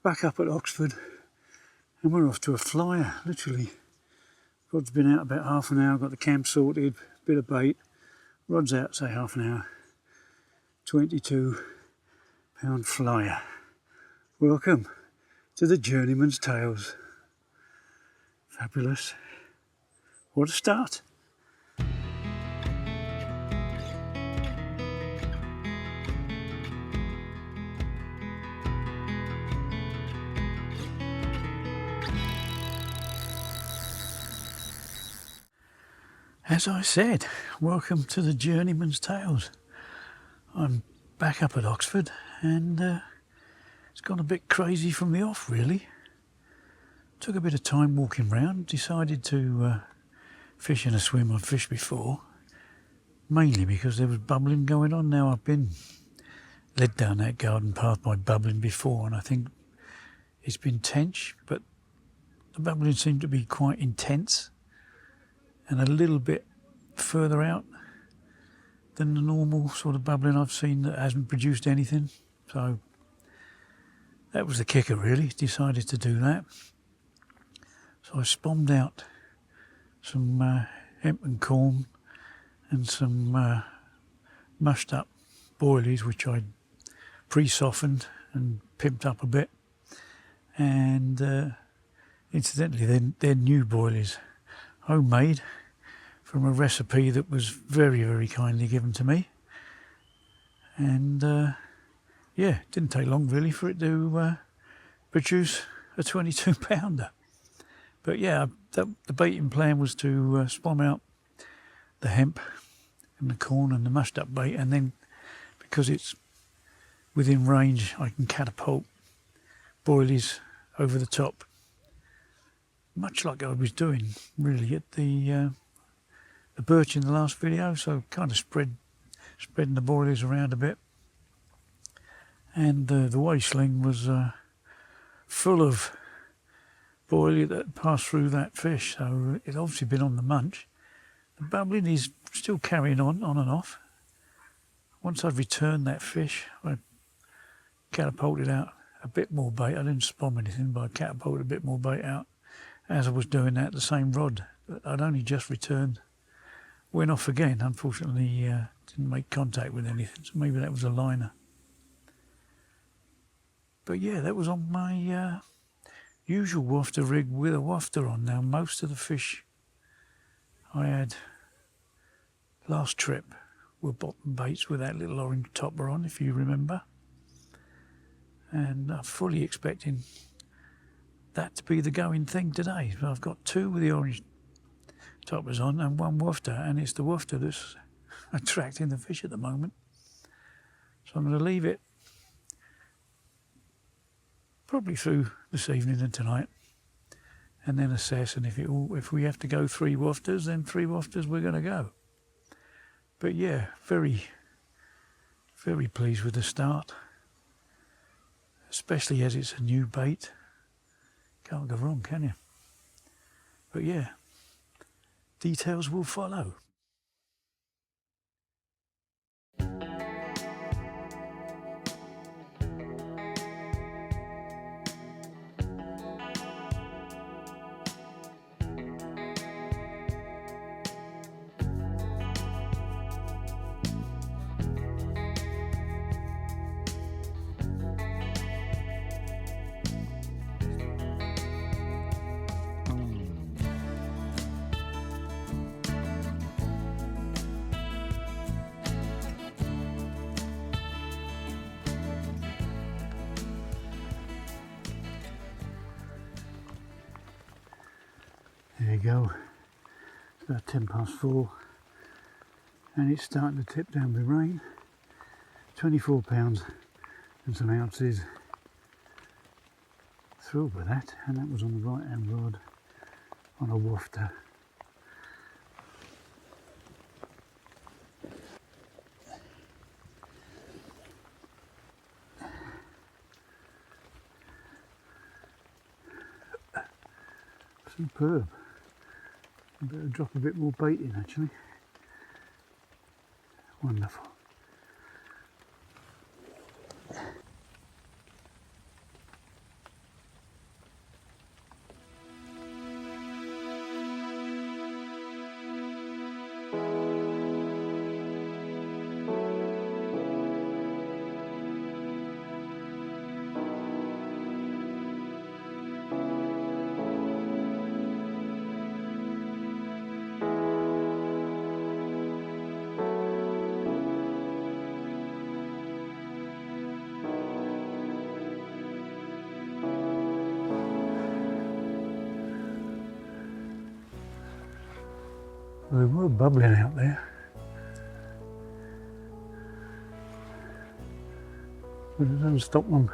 back up at Oxford and we're off to a flyer, literally. Rod's been out about half an hour, got the camp sorted, bit of bait. Rod's out, say half an hour. 22-pound flyer. Welcome to the Journeyman's Tales. Fabulous. What a start. As I said, welcome to the Journeyman's Tales. I'm back up at Oxford and it's gone a bit crazy from the off really. Took a bit of time walking round, decided to fish in a swim I've fished before, mainly because there was bubbling going on. Now I've been led down that garden path by bubbling before and I think it's been tench, but the bubbling seemed to be quite intense and a little bit further out than the normal sort of bubbling I've seen that hasn't produced anything. So that was the kicker really, decided to do that. So I spombed out some hemp and corn and some mushed up boilies which I pre-softened and pimped up a bit. And incidentally they're new boilies, homemade from a recipe that was very, very kindly given to me. And yeah, it didn't take long really for it to produce a 22-pounder. But yeah, the baiting plan was to spom out the hemp and the corn and the mushed up bait, and then because it's within range I can catapult boilies over the top, much like I was doing really at the birch in the last video. So kind of spreading the boilies around a bit, and the waste sling was full of boilie that passed through that fish, so it's obviously been on the munch. The bubbling is still carrying on and off. Once I've returned that fish, I catapulted out a bit more bait. I didn't spom anything, but I catapulted a bit more bait out as I was doing that. The same rod that I'd only just returned went off again. Unfortunately, didn't make contact with anything, so maybe that was a liner. But yeah, that was on my usual wafter rig with a wafter on. Now most of the fish I had last trip were bottom baits with that little orange topper on, if you remember, and I'm fully expecting that to be the going thing today. So I've got two with the orange toppers on and one wafter, and it's the wafter that's attracting the fish at the moment. So I'm going to leave it probably through this evening and tonight, and then assess, and if we have to go 3 wafters, then 3 wafters we're going to go. But yeah, very, very pleased with the start, especially as it's a new bait. Can't go wrong, can you? But yeah, details will follow. There you go, it's about 4:10 and it's starting to tip down with rain. 24 pounds and some ounces. Thrilled with that, and that was on the right hand rod on a wafter. Superb. I better drop a bit more bait in actually. Wonderful. Well, they were bubbling out there. But it doesn't stop them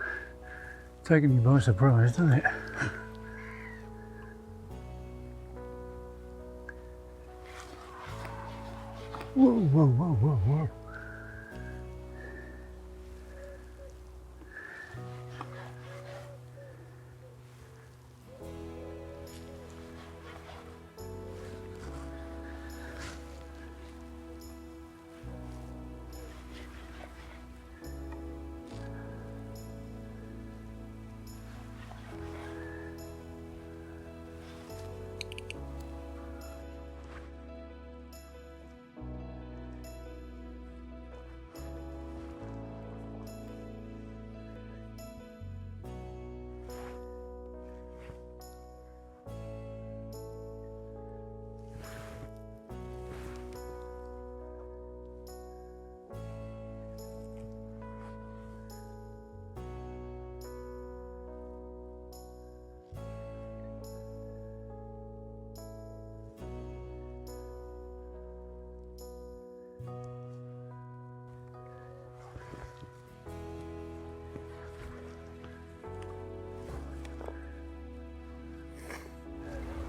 taking you by surprise, does it? Whoa, whoa, whoa, whoa, whoa.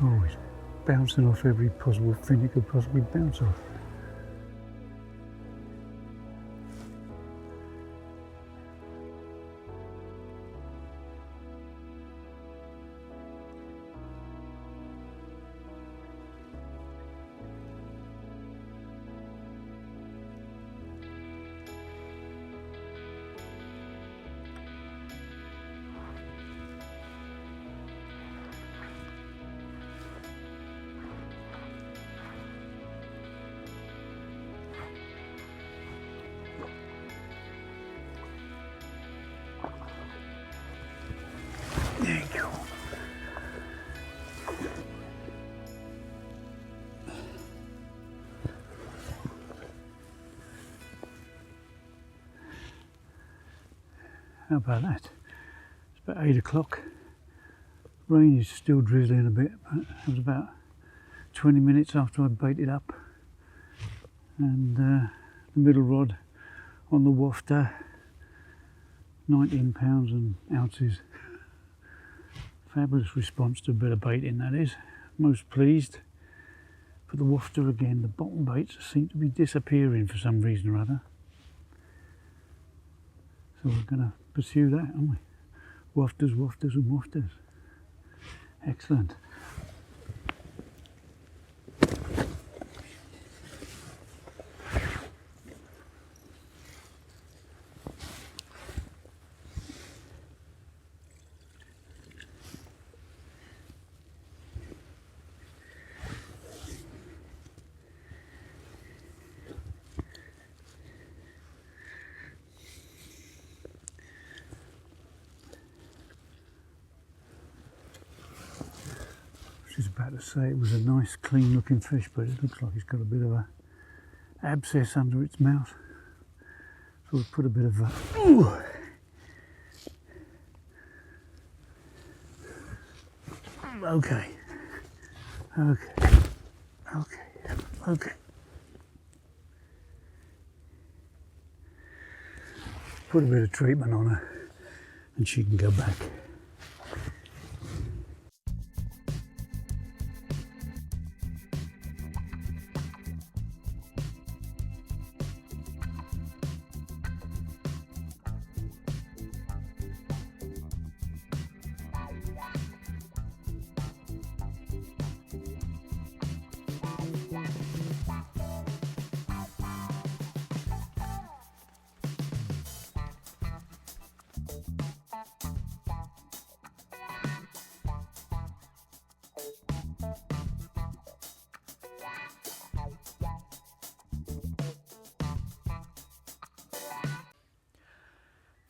Oh, it's bouncing off every possible thing it could possibly bounce off. There you go. How about that? It's about 8 o'clock. Rain is still drizzling a bit, but it was about 20 minutes after I baited up. And the middle rod on the wafter, 19 pounds and ounces. Fabulous response to a bit of baiting, that is. Most pleased. But the wafter again, the bottom baits seem to be disappearing for some reason or other. So we're going to pursue that, aren't we? Wafters, wafters and wafters. Excellent. I was about to say it was a nice clean looking fish, but it looks like it's got a bit of a abscess under its mouth. So we'll put a bit of a... Ooh. Okay. Put a bit of treatment on her and she can go back.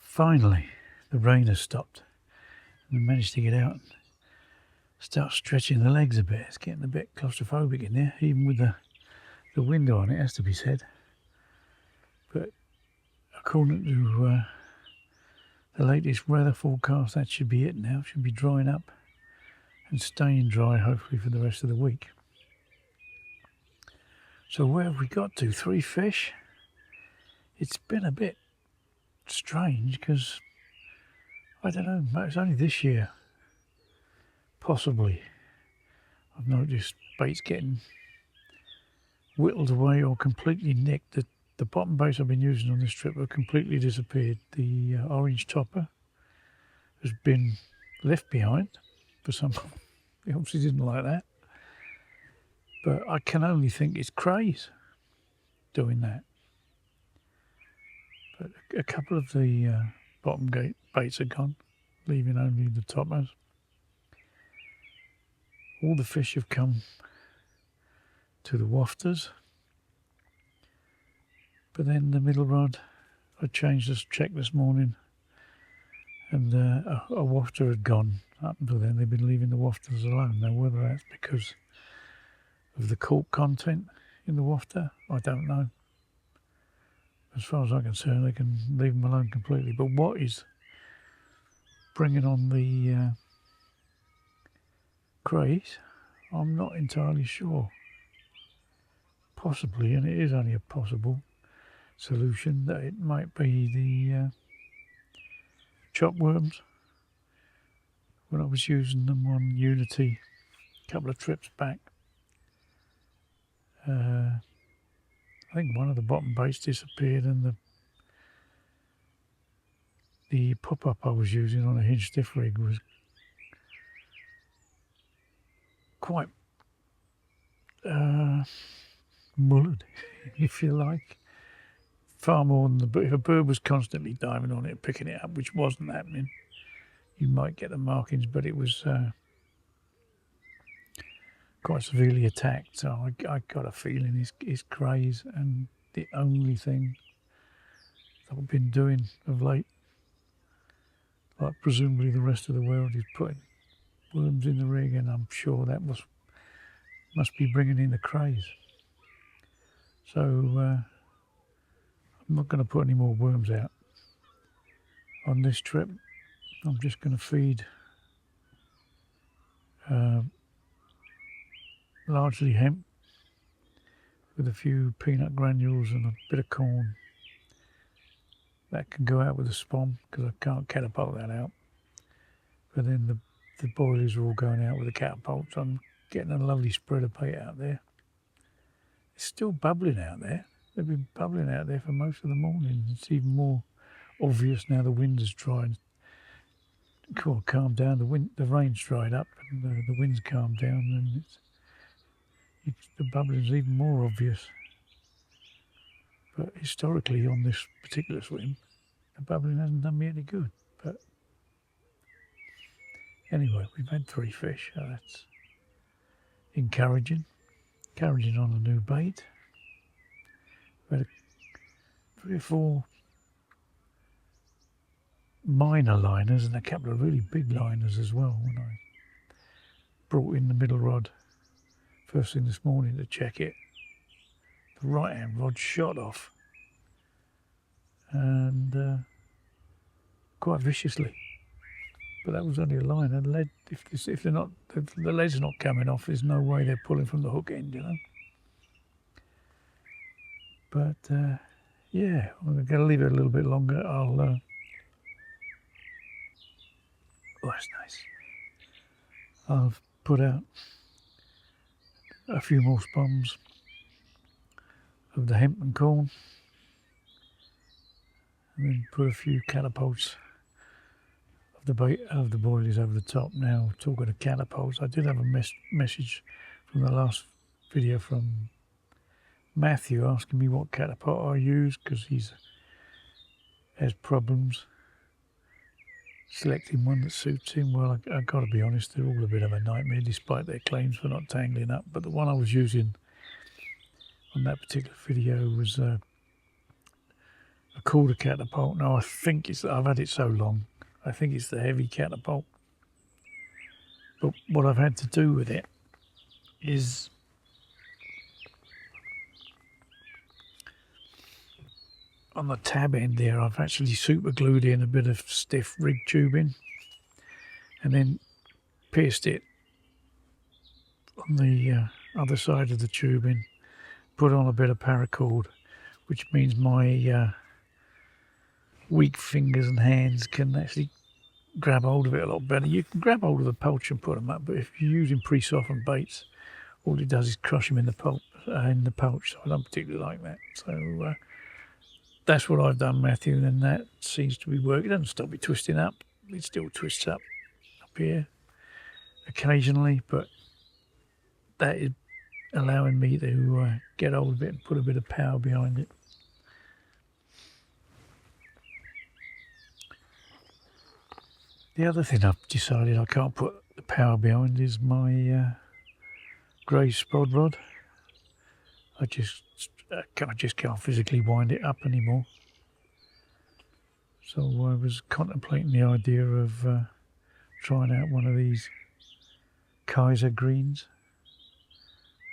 Finally, the rain has stopped and I managed to get out and start stretching the legs a bit. It's getting a bit claustrophobic in there, even with the window on, it has to be said. But according to the latest weather forecast, that should be it now. It should be drying up and staying dry, hopefully, for the rest of the week. So where have we got to? 3 fish? It's been a bit strange because, I don't know, it's only this year, possibly, I've noticed baits getting whittled away or completely nicked. The bottom baits I've been using on this trip have completely disappeared. The orange topper has been left behind for some. He obviously didn't like that. But I can only think it's Crays doing that. But a couple of the bottom gate baits are gone, leaving only the toppers. All the fish have come to the wafters. But then the middle rod, I changed this check this morning, and a wafter had gone. Up until then, they've been leaving the wafters alone. Now, whether that's because of the cork content in the wafter, I don't know. As far as I'm concerned, they can leave them alone completely. But what is bringing on the Crays, I'm not entirely sure. Possibly, and it is only a possible solution, that it might be the chop worms. When I was using them on Unity a couple of trips back, I think one of the bottom baits disappeared, and the pop-up I was using on a hinge stiff rig was quite mullered, if you like. Far more than if a bird was constantly diving on it and picking it up, which wasn't happening, you might get the markings, but it was quite severely attacked. So I got a feeling it's Crays, and the only thing that I've been doing of late, like presumably the rest of the world, is putting worms in the rig, and I'm sure that must be bringing in the Crays. So I'm not going to put any more worms out on this trip. I'm just going to feed largely hemp with a few peanut granules and a bit of corn. That can go out with a spom because I can't catapult that out. But then the boilies are all going out with the catapult, so I'm getting a lovely spread of bait out there. It's still bubbling out there. They've been bubbling out there for most of the morning. It's even more obvious now the wind has dried. Calmed down. The rain's dried up, and the wind's calmed down, and the bubbling's even more obvious. But historically, on this particular swim, the bubbling hasn't done me any good. But anyway, we've had 3 fish, so that's encouraging. Encouraging on a new bait. We had 3 or 4 minor liners and a couple of really big liners as well when I brought in the middle rod first thing this morning to check it. The right hand rod shot off, and quite viciously. But that was only a line, and lead. If they're not, the lead's not coming off, there's no way they're pulling from the hook end, you know. But yeah, I'm going to leave it a little bit longer. Oh, that's nice. I've put out a few more spoms of the hemp and corn, and then put a few catapults of the boilies over the top. Now, talking of catapults, I did have a message from the last video from Matthew asking me what catapult I use, because he has problems selecting one that suits him. Well, I've got to be honest, they're all a bit of a nightmare despite their claims for not tangling up. But the one I was using on that particular video was a Korda catapult. Now I think I've had it so long, I think it's the heavy catapult. But what I've had to do with it is on the tab end there, I've actually super glued in a bit of stiff rig tubing and then pierced it on the other side of the tubing, put on a bit of paracord, which means my weak fingers and hands can actually grab hold of it a lot better. You can grab hold of the pouch and put them up, but if you're using pre-softened baits, all it does is crush them in the pouch. So I don't particularly like that. So that's what I've done, Matthew, and that seems to be working. It doesn't stop it twisting up. It still twists up here occasionally, but that is allowing me to get hold of it and put a bit of power behind it. The other thing I've decided I can't put the power behind is my Crays spod rod. I just can't physically wind it up anymore. So I was contemplating the idea of trying out one of these Kaiser greens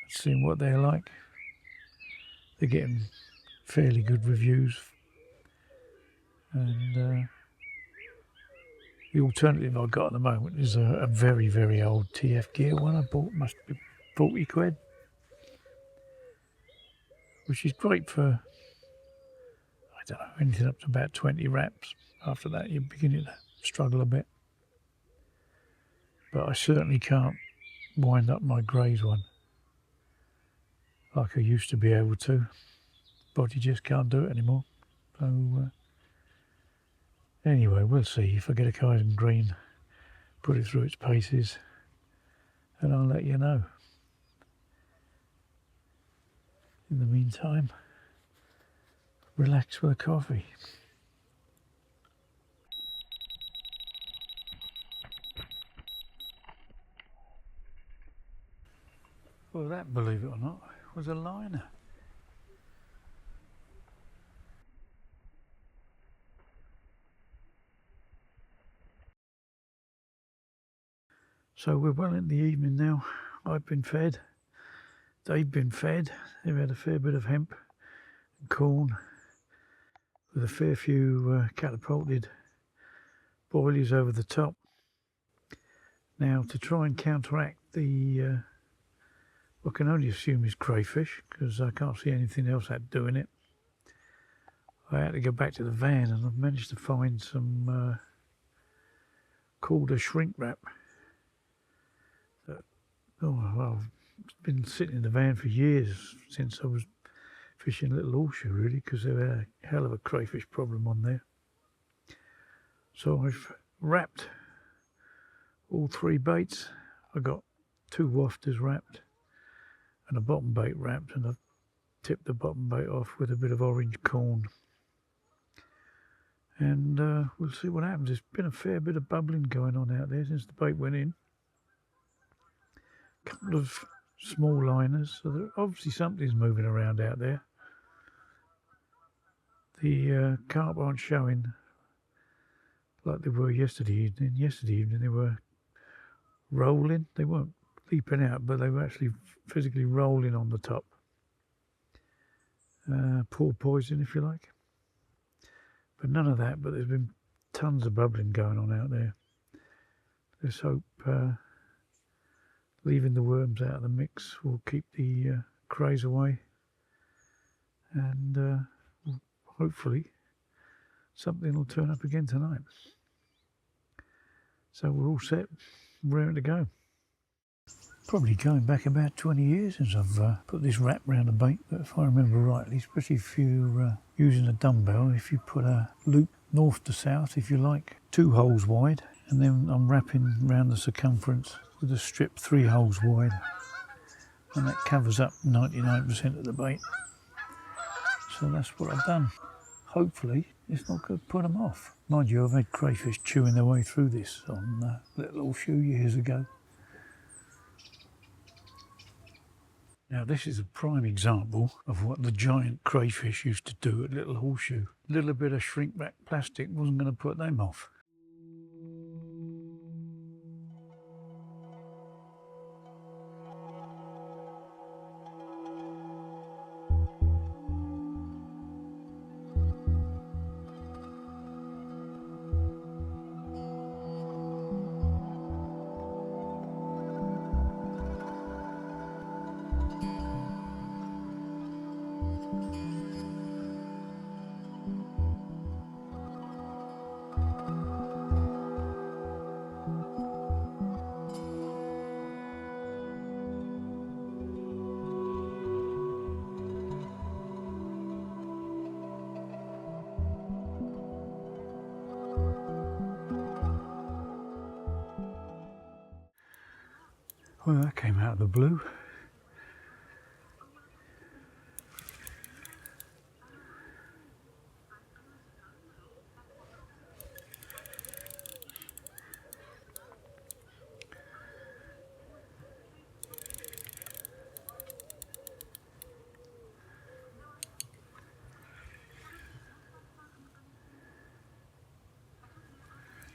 and seeing what they're like. They're getting fairly good reviews, and the alternative I've got at the moment is a very, very old TF gear one I bought, must be 40 quid, which is great for, I don't know, anything up to about 20 wraps. After that you're beginning to struggle a bit. But I certainly can't wind up my Crays one like I used to be able to. Body just can't do it anymore. So anyway, we'll see. If I get a Kaiser green, put it through its paces, and I'll let you know. In the meantime, relax with a coffee. Well, that, believe it or not, was a liner. So we're well in the evening now. I've been fed. They've been fed. They've had a fair bit of hemp and corn with a fair few catapulted boilies over the top. Now, to try and counteract the I can only assume is crayfish, because I can't see anything else out doing it. I had to go back to the van, and I've managed to find some Korda shrink wrap. Oh, well, it's been sitting in the van for years, since I was fishing Little Horseshoe, really, because they had a hell of a crayfish problem on there. So I've wrapped all 3 baits. I got 2 wafters wrapped and a bottom bait wrapped, and I've tipped the bottom bait off with a bit of orange corn. And we'll see what happens. There's been a fair bit of bubbling going on out there since the bait went in. A couple of small liners, so that obviously something's moving around out there. The carp aren't showing like they were yesterday evening. Yesterday evening they were rolling. They weren't leaping out, but they were actually physically rolling on the top. Poor poison, if you like. But none of that, but there's been tons of bubbling going on out there. Let's hope leaving the worms out of the mix will keep the Crays away, and hopefully something will turn up again tonight. So we're all set, ready to go. Probably going back about 20 years since I've put this wrap round a bait, but if I remember rightly, especially if you're using a dumbbell, if you put a loop north to south, if you like, 2 holes wide, and then I'm wrapping round the circumference with a strip 3 holes wide, and that covers up 99% of the bait. So that's what I've done. Hopefully it's not going to put them off. Mind you, I've had crayfish chewing their way through this on Little Horseshoe years ago. Now this is a prime example of what the giant crayfish used to do at Little Horseshoe. A little bit of shrink wrap plastic wasn't going to put them off. Well, that came out of the blue.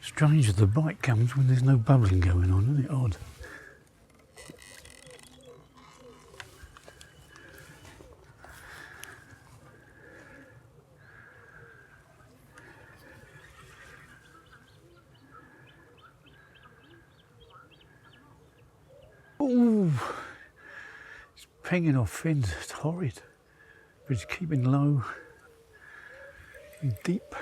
Strange that the bite comes when there's no bubbling going on, isn't it? Odd. Oh, it's pinging off fins. It's horrid. But it's keeping low and deep.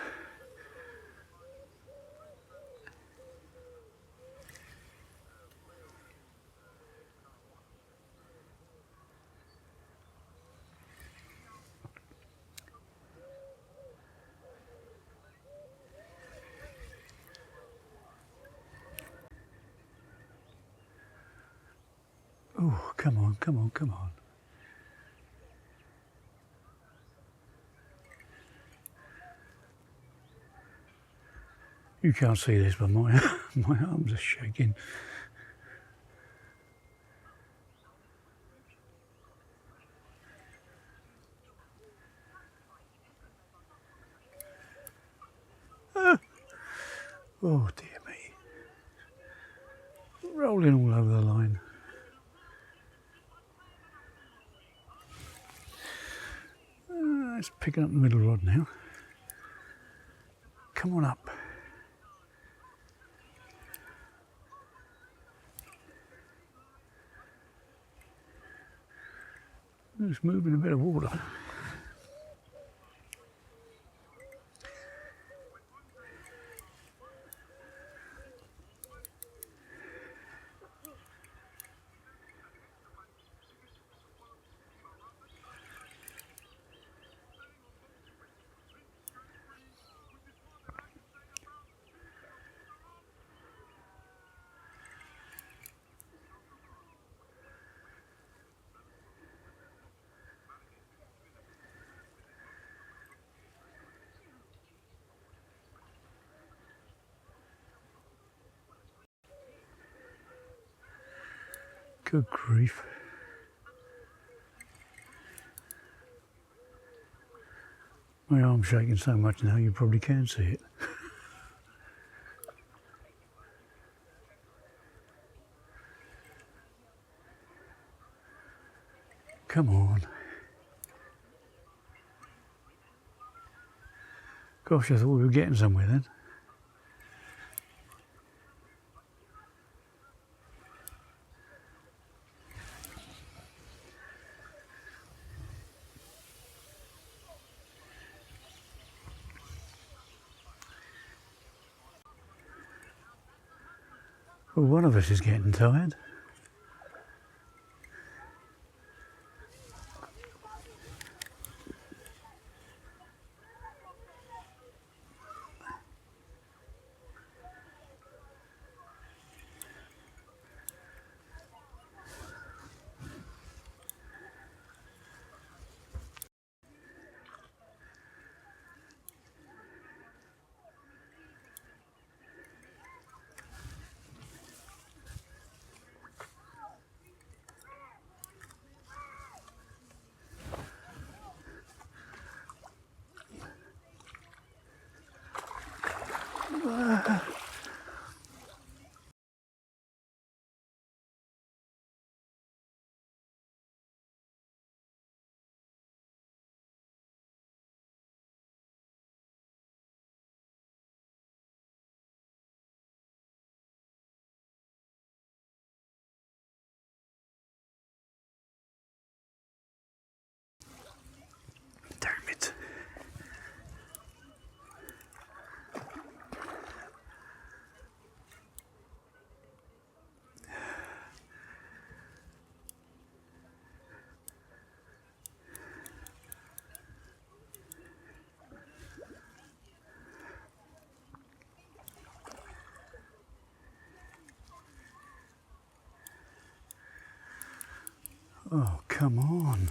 Oh, come on, come on, come on. You can't see this, but my arms are shaking. Oh dear me. Rolling all over the line. It's picking up the middle rod now. Come on up. It's moving a bit of water. Good grief. My arm's shaking so much now you probably can see it. Come on. Gosh, I thought we were getting somewhere then. Well, one of us is getting tired. Oh, come on.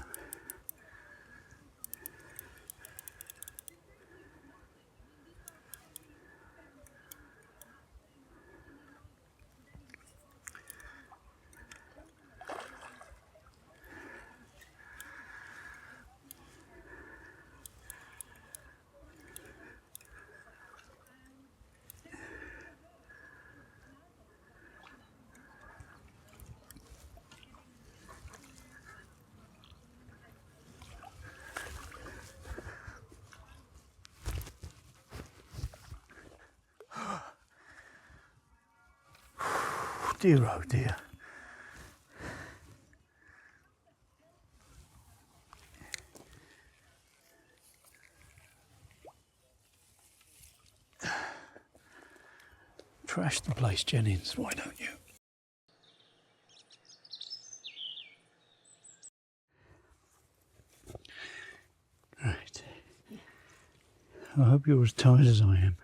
Dear, oh dear. Trash the place, Jennings, why don't you? Right. I hope you're as tired as I am.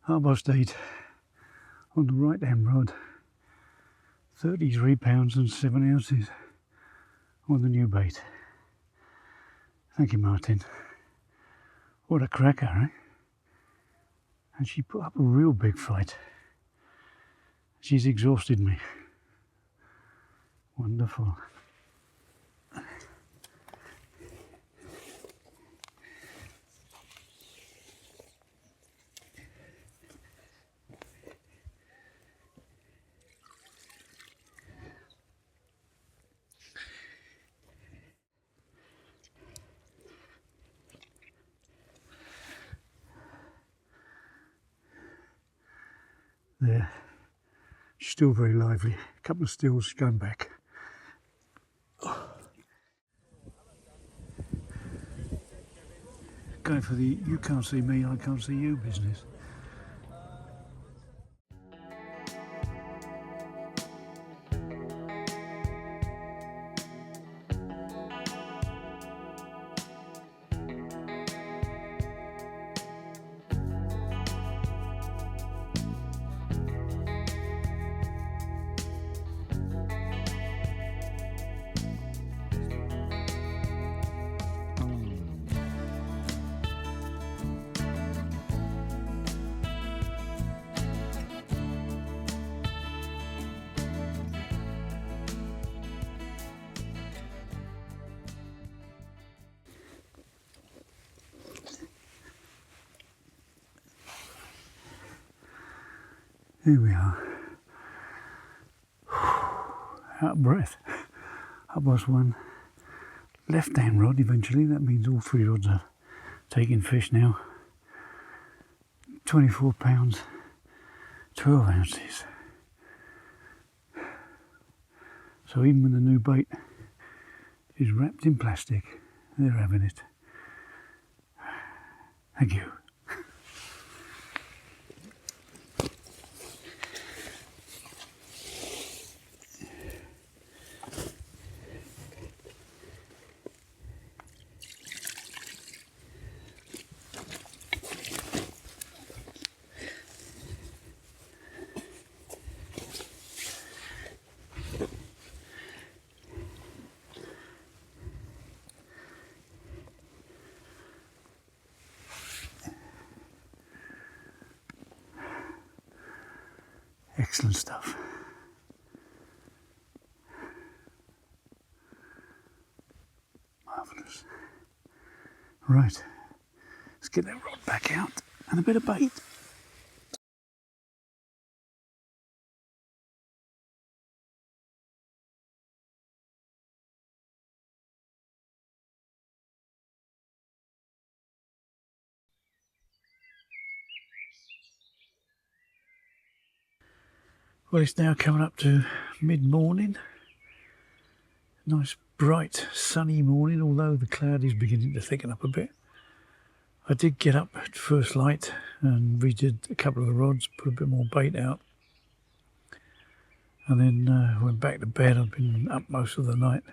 8:30 on the right hand rod, 33 pounds and 7 ounces on the new bait. Thank you, Martin. What a cracker, eh? And she put up a real big fight. She's exhausted me. Wonderful. There, she's still very lively. A couple of stills, going back. Going for the you can't see me, I can't see you business. Here we are. Out of breath. Up was one left hand rod eventually. That means all three rods are taking fish now. 24 pounds, 12 ounces. So even when the new bait is wrapped in plastic, they're having it. Thank you. Excellent stuff. Marvellous. Right, let's get that rod back out and a bit of bait. Well, it's now coming up to mid-morning. Nice bright sunny morning, although the cloud is beginning to thicken up a bit. I did get up at first light and redid a couple of the rods, put a bit more bait out, and then went back to bed. I've been up most of the night,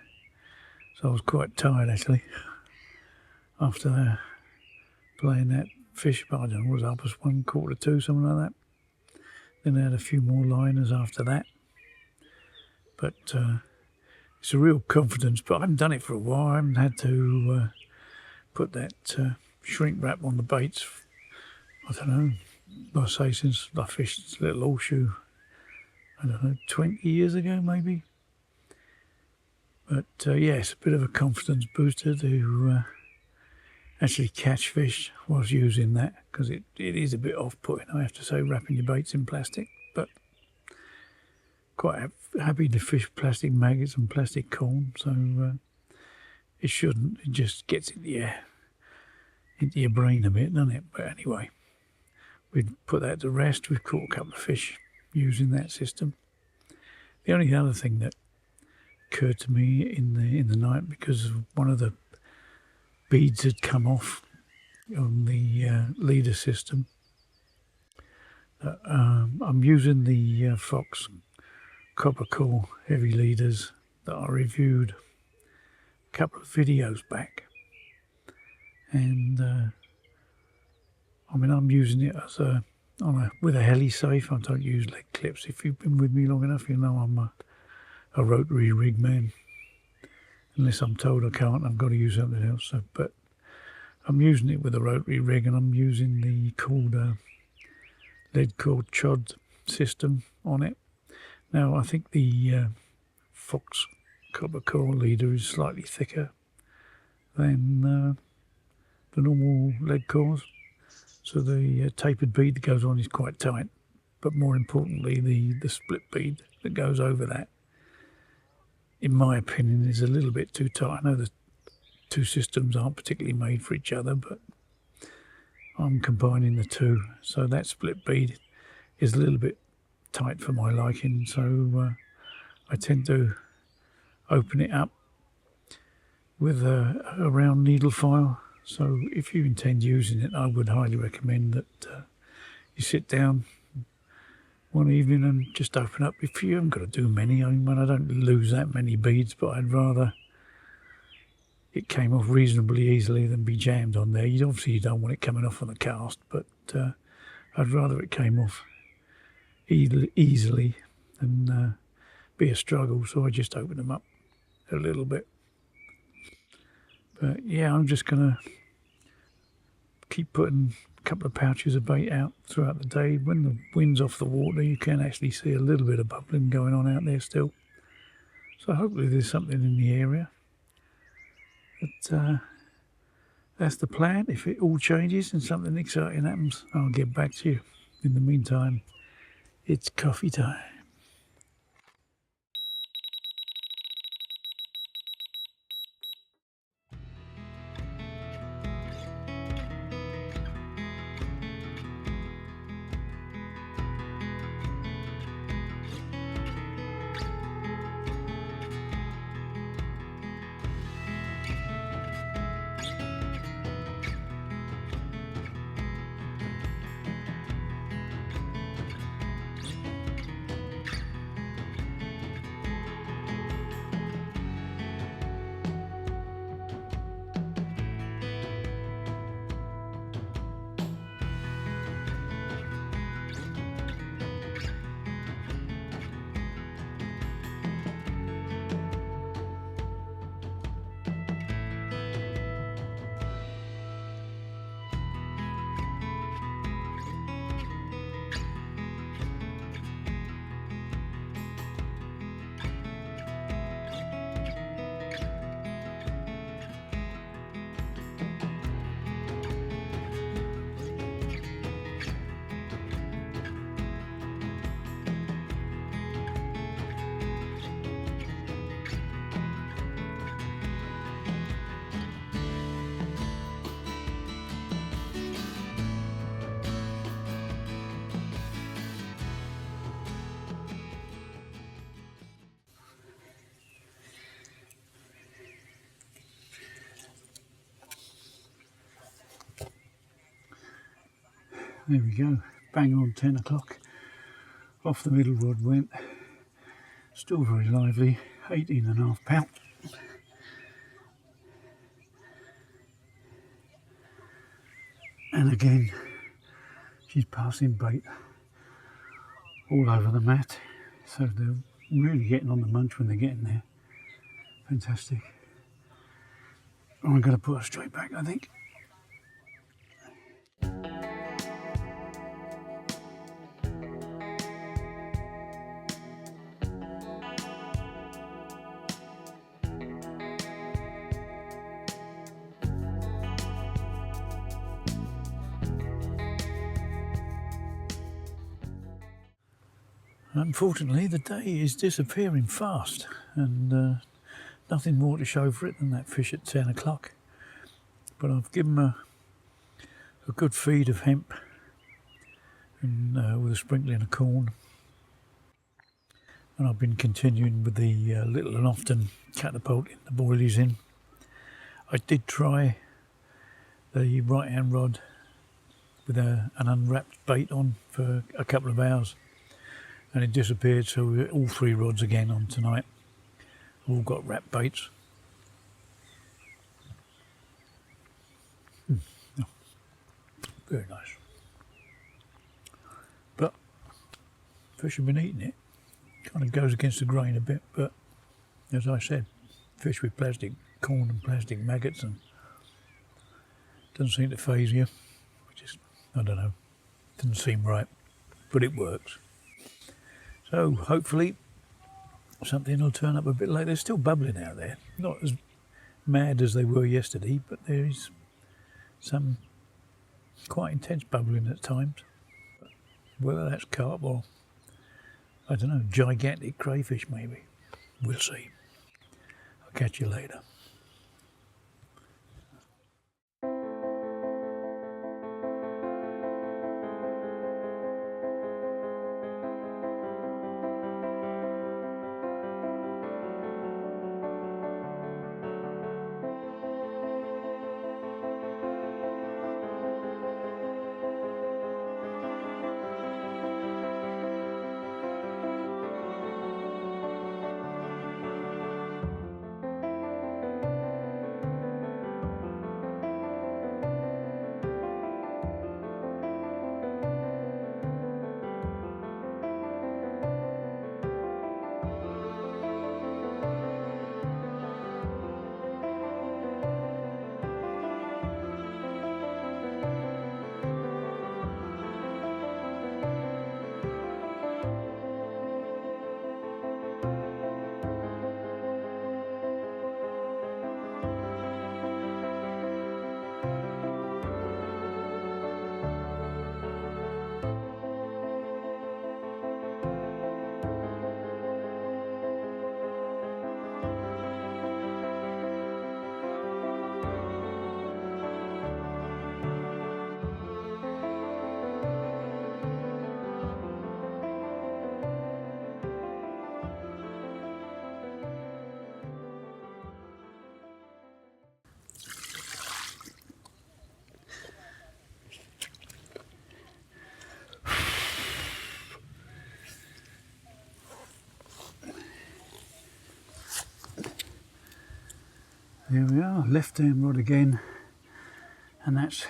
so I was quite tired actually after playing that fish, but I don't know, it was up as 1/4 2, something like that. Then I had a few more liners after that. But it's a real confidence, but I haven't done it for a while. I haven't had to put that shrink wrap on the baits, I don't know, I say since I fished Little Horseshoe, I don't know, 20 years ago maybe. But yeah, it's a bit of a confidence booster to actually catch fish whilst using that, because it is a bit off-putting, I have to say, wrapping your baits in plastic. But quite happy to fish plastic maggots and plastic corn, so it shouldn't. It just gets into your brain a bit, doesn't it? But anyway, we'd put that to rest. We've caught a couple of fish using that system. The only other thing that occurred to me in the night, because one of the beads had come off on the leader system, I'm using the Fox copper core heavy leaders that I reviewed a couple of videos back, and I mean, I'm using it as with a heli safe. I don't use leg clips. If you've been with me long enough, you know I'm a rotary rig man. Unless I'm told I can't, I've got to use something else. So, but I'm using it with a rotary rig, and I'm using the Korda lead core Chod system on it. Now, I think the Fox copper core leader is slightly thicker than the normal lead cores, so the tapered bead that goes on is quite tight. But more importantly, the split bead that goes over that, in my opinion, is a little bit too tight. I know the two systems aren't particularly made for each other, but I'm combining the two, so that split bead is a little bit tight for my liking, so I tend to open it up with a round needle file. So if you intend using it, I would highly recommend that you sit down one evening and just open up. If you haven't got to do many, I mean, I don't lose that many beads, but I'd rather it came off reasonably easily than be jammed on there. Obviously you don't want it coming off on the cast, but I'd rather it came off easily than be a struggle. So I just open them up a little bit. But yeah, I'm just gonna keep putting a couple of pouches of bait out throughout the day. When the wind's off the water, you can actually see a little bit of bubbling going on out there still. So hopefully there's something in the area. But that's the plan. If it all changes and something exciting happens, I'll get back to you. In the meantime, it's coffee time. There we go, bang on 10 o'clock. Off the middle rod went. Still very lively, 18.5 pound. And again, she's passing bait all over the mat. So they're really getting on the munch when they're getting there. Fantastic. I'm going to put her straight back, I think. Unfortunately, the day is disappearing fast, and nothing more to show for it than that fish at 10 o'clock. But I've given her a good feed of hemp and with a sprinkling of corn. And I've been continuing with the little and often catapulting the boilies in. I did try the right hand rod with an unwrapped bait on for a couple of hours, and it disappeared, so we're all 3 rods again on tonight. All got wrapped baits. Oh, very nice. But fish have been eating it. Kind of goes against the grain a bit, but as I said, fish with plastic corn and plastic maggots, and doesn't seem to phase you. Just, I don't know, doesn't seem right, but it works. So hopefully something will turn up a bit later. They're still bubbling out there, not as mad as they were yesterday, but there is some quite intense bubbling at times. Whether that's carp or, I don't know, gigantic crayfish maybe, we'll see. I'll catch you later. There we are, left hand rod again, and that's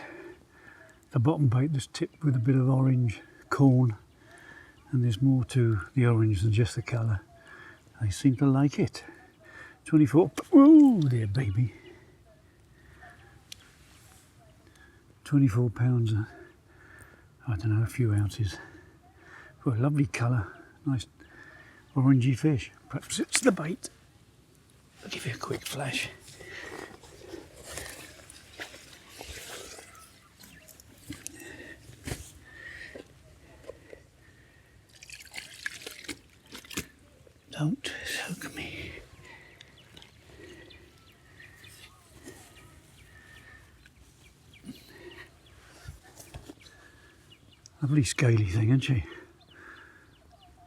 the bottom bait that's tipped with a bit of orange corn, and there's more to the orange than just the colour. They seem to like it. 24, ooh there baby. 24 pounds, I don't know, a few ounces. Oh, a lovely colour, nice orangey fish. Perhaps it's the bait. I'll give you a quick flash. Don't hook me. Lovely scaly thing, isn't she?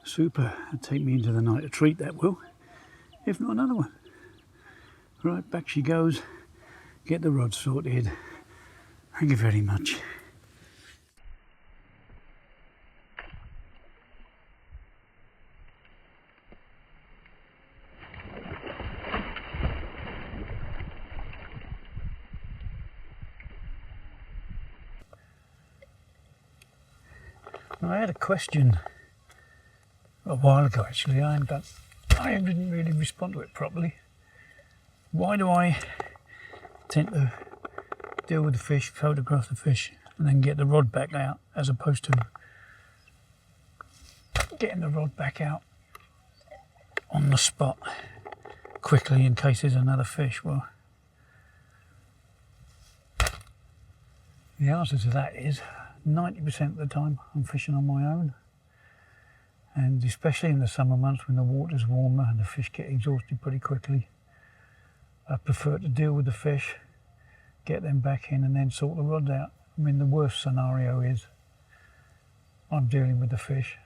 Super. It'll take me into the night to treat, that will. If not another one. Right, back she goes. Get the rod sorted. Thank you very much. I had a question a while ago actually. I didn't really respond to it properly. Why do I tend to deal with the fish, photograph the fish, and then get the rod back out, as opposed to getting the rod back out on the spot quickly in case there's another fish? Well, the answer to that is 90% of the time I'm fishing on my own, and especially in the summer months when the water's warmer and the fish get exhausted pretty quickly, I prefer to deal with the fish, get them back in, and then sort the rods out. I mean, the worst scenario is I'm dealing with the fish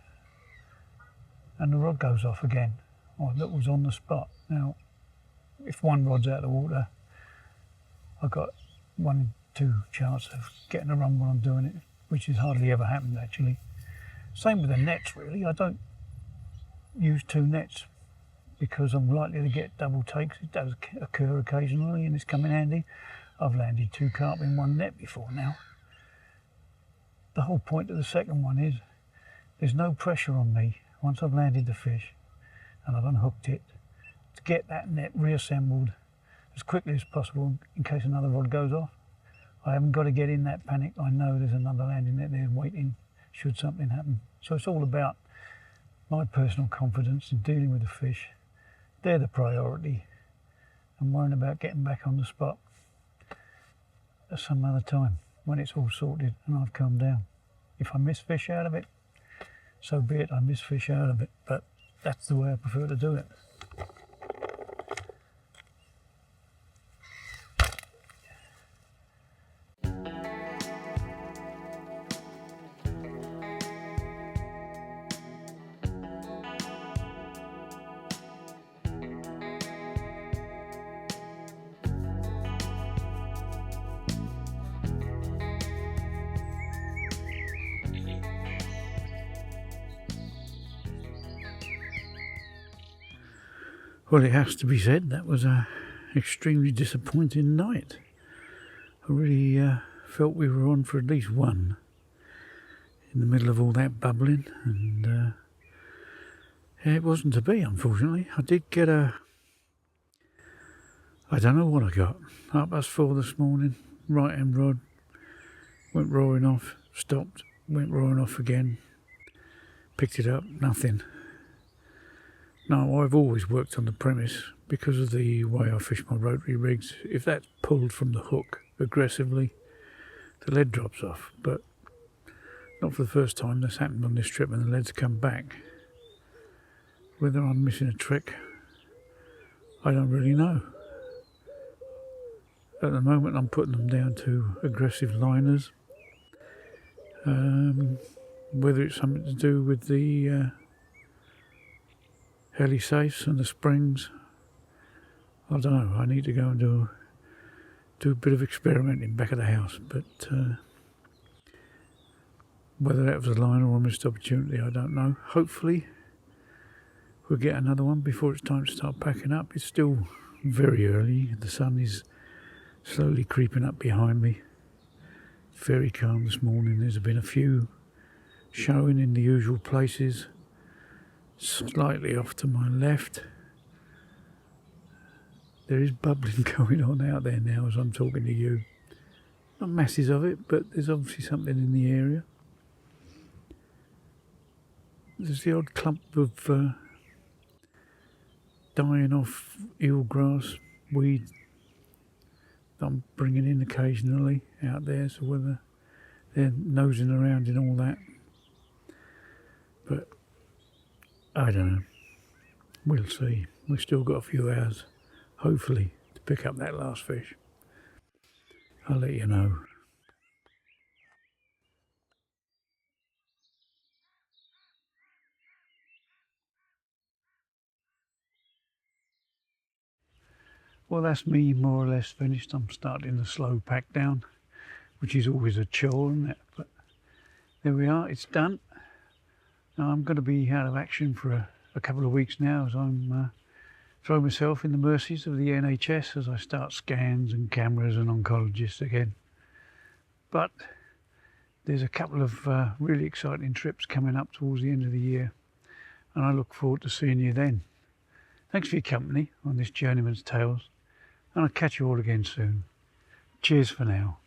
and the rod goes off again, or that was on the spot. Now, if one rod's out of the water, I've got 1 in 2 chance of getting a run while I'm doing it, which has hardly ever happened actually. Same with the nets really. I don't use 2 nets because I'm likely to get double takes. It does occur occasionally and it's come in handy. I've landed 2 carp in 1 net before now. The whole point of the second one is there's no pressure on me once I've landed the fish and I've unhooked it to get that net reassembled as quickly as possible in case another rod goes off. I haven't got to get in that panic. I know there's another landing net there waiting should something happen. So it's all about my personal confidence in dealing with the fish. They're the priority. I'm worrying about getting back on the spot at some other time when it's all sorted and I've calmed down. If I miss fish out of it, so be it, I miss fish out of it, but that's the way I prefer to do it. Well, it has to be said, that was an extremely disappointing night. I really felt we were on for at least one in the middle of all that bubbling, and it wasn't to be, unfortunately. I did get I don't know what I got. 4:30 this morning, right hand rod, went roaring off, stopped, went roaring off again, picked it up, nothing. Now, I've always worked on the premise, because of the way I fish my rotary rigs, if that's pulled from the hook aggressively, the lead drops off. But not for the first time that's happened on this trip, and the lead's come back. Whether I'm missing a trick, I don't really know. At the moment I'm putting them down to aggressive liners. Whether it's something to do with the heli safes and the springs, I don't know. I need to go and do a bit of experimenting back at the house, but whether that was a liner or a missed opportunity, I don't know. Hopefully we'll get another one before it's time to start packing up. It's still very early, the sun is slowly creeping up behind me. Very calm this morning. There's been a few showing in the usual places. Slightly off to my left, there is bubbling going on out there now as I'm talking to you. Not masses of it, but there's obviously something in the area. There's the odd clump of dying off eelgrass weed that I'm bringing in occasionally out there, so whether they're nosing around in all that, but I don't know. We'll see. We've still got a few hours, hopefully, to pick up that last fish. I'll let you know. Well, that's me more or less finished. I'm starting the slow pack down, which is always a chore, isn't it? But there we are, it's done. Now I'm going to be out of action for a couple of weeks now as I'm throwing myself in the mercies of the NHS as I start scans and cameras and oncologists again. But there's a couple of really exciting trips coming up towards the end of the year, and I look forward to seeing you then. Thanks for your company on this Journeyman's Tales, and I'll catch you all again soon. Cheers for now.